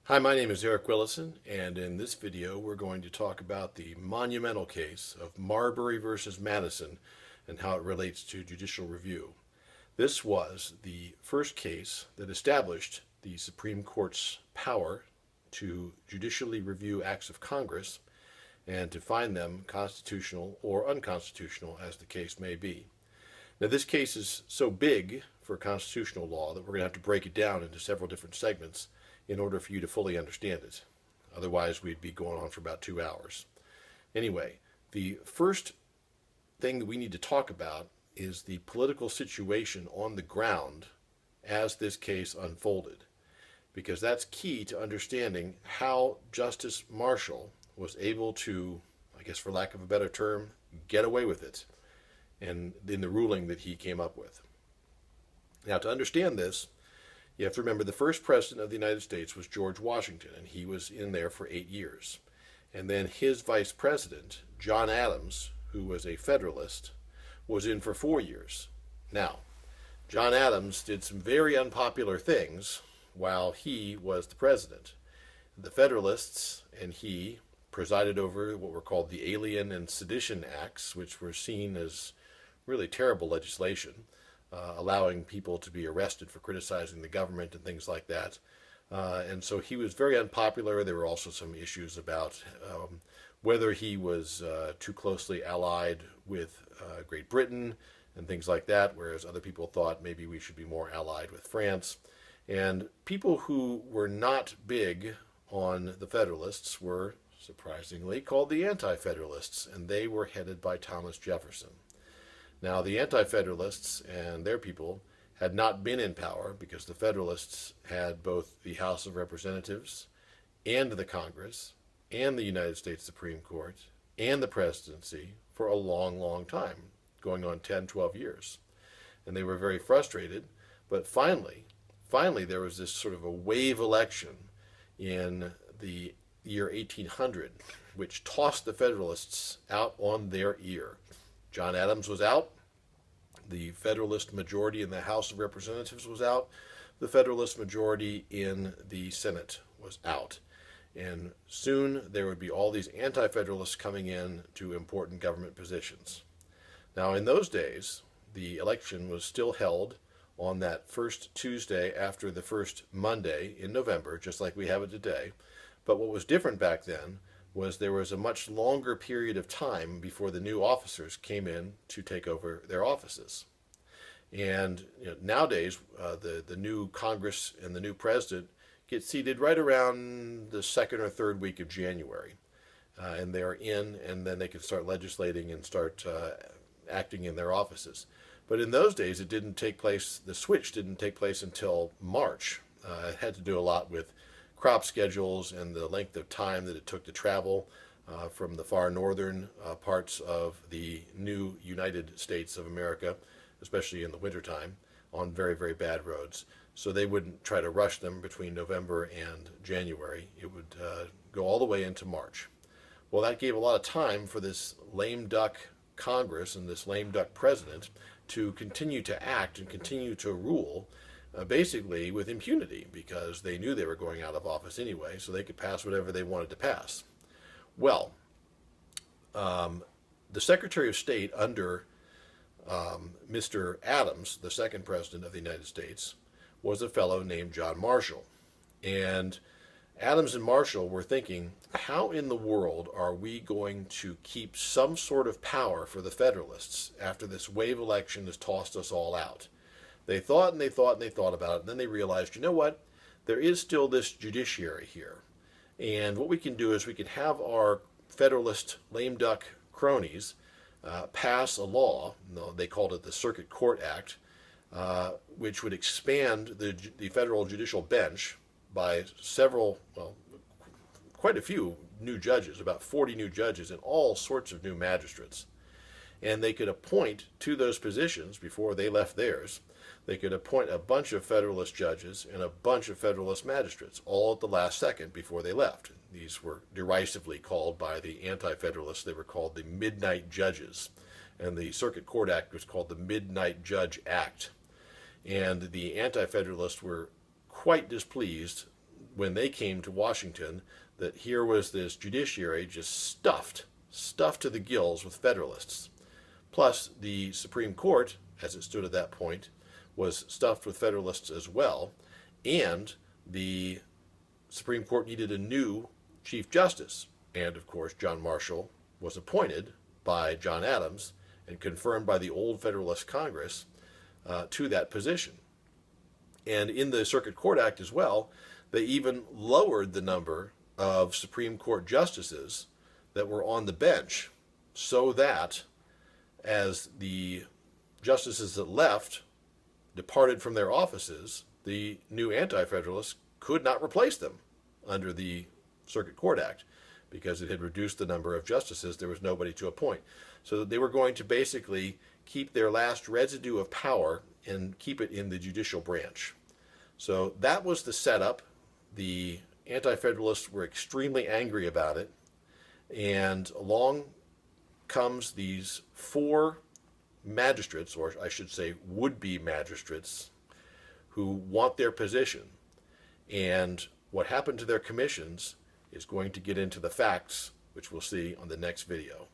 Hi, my name is Eric Willison, and in this video we're going to talk about the monumental case of Marbury versus Madison and how it relates to judicial review. This was the first case that established the Supreme Court's power to judicially review acts of Congress and to find them constitutional or unconstitutional as the case may be. Now, this case is so big for constitutional law that we're going to have to break it down into several different segments in order for you to fully understand it. Otherwise, we'd be going on for about 2 hours. Anyway, the first thing that we need to talk about is the political situation on the ground as this case unfolded, because that's key to understanding how Justice Marshall was able to, I guess for lack of a better term, get away with it and in the ruling that he came up with. Now, to understand this, you have to remember the first president of the United States was George Washington, and he was in there for 8 years. And then his vice president, John Adams, who was a Federalist, was in for 4 years. Now, John Adams did some very unpopular things while he was the president. The Federalists and he presided over what were called the Alien and Sedition Acts, which were seen as really terrible legislation. Allowing people to be arrested for criticizing the government and things like that. And so he was very unpopular. There were also some issues about whether he was too closely allied with Great Britain and things like that, whereas other people thought maybe we should be more allied with France. And people who were not big on the Federalists were, surprisingly, called the Anti-Federalists, and they were headed by Thomas Jefferson. Now, the Anti-Federalists and their people had not been in power because the Federalists had both the House of Representatives and the Congress and the United States Supreme Court and the presidency for a long, long time, going on 10, 12 years. And they were very frustrated, but finally there was this sort of a wave election in the year 1800, which tossed the Federalists out on their ear. John Adams was out. The Federalist majority in the House of Representatives was out. The Federalist majority in the Senate was out. And soon there would be all these anti-Federalists coming in to important government positions. Now, in those days, the election was still held on that first Tuesday after the first Monday in November, just like we have it today. But what was different back then was there was a much longer period of time before the new officers came in to take over their offices. And nowadays, the new Congress and the new president get seated right around the second or third week of January. And they're in, and then they can start legislating and start acting in their offices. But in those days, it didn't take place, the switch didn't take place until March. It had to do a lot with crop schedules and the length of time that it took to travel from the far northern parts of the new United States of America, especially in the wintertime, on very, very bad roads. So they wouldn't try to rush them between November and January. It would go all the way into March. Well, that gave a lot of time for this lame duck Congress and this lame duck president to continue to act and continue to rule basically with impunity, because they knew they were going out of office anyway, so they could pass whatever they wanted to pass. Well, the Secretary of State under Mr. Adams, the second president of the United States, was a fellow named John Marshall. And Adams and Marshall were thinking, how in the world are we going to keep some sort of power for the Federalists after this wave election has tossed us all out? They thought and they thought and they thought about it, and then they realized, you know what? There is still this judiciary here. And what we can do is we can have our Federalist lame duck cronies pass a law, they called it the Circuit Court Act, which would expand the federal judicial bench by quite a few new judges, about 40 new judges and all sorts of new magistrates. And they could appoint to those positions before they left theirs. They could appoint a bunch of Federalist judges and a bunch of Federalist magistrates, all at the last second before they left. These were derisively called by the Anti-Federalists. They were called the Midnight Judges. And the Circuit Court Act was called the Midnight Judge Act. And the Anti-Federalists were quite displeased when they came to Washington that here was this judiciary just stuffed to the gills with Federalists. Plus, the Supreme Court, as it stood at that point, was stuffed with Federalists as well, and the Supreme Court needed a new Chief Justice. And, of course, John Marshall was appointed by John Adams and confirmed by the old Federalist Congress to that position. And in the Circuit Court Act as well, they even lowered the number of Supreme Court justices that were on the bench so that as the justices that left departed from their offices, the new Anti-Federalists could not replace them under the Circuit Court Act because it had reduced the number of justices. There was nobody to appoint. So they were going to basically keep their last residue of power and keep it in the judicial branch. So that was the setup. The Anti-Federalists were extremely angry about it, and along comes these 4 magistrates, or I should say would-be magistrates, who want their position. And what happened to their commissions is going to get into the facts, which we'll see on the next video.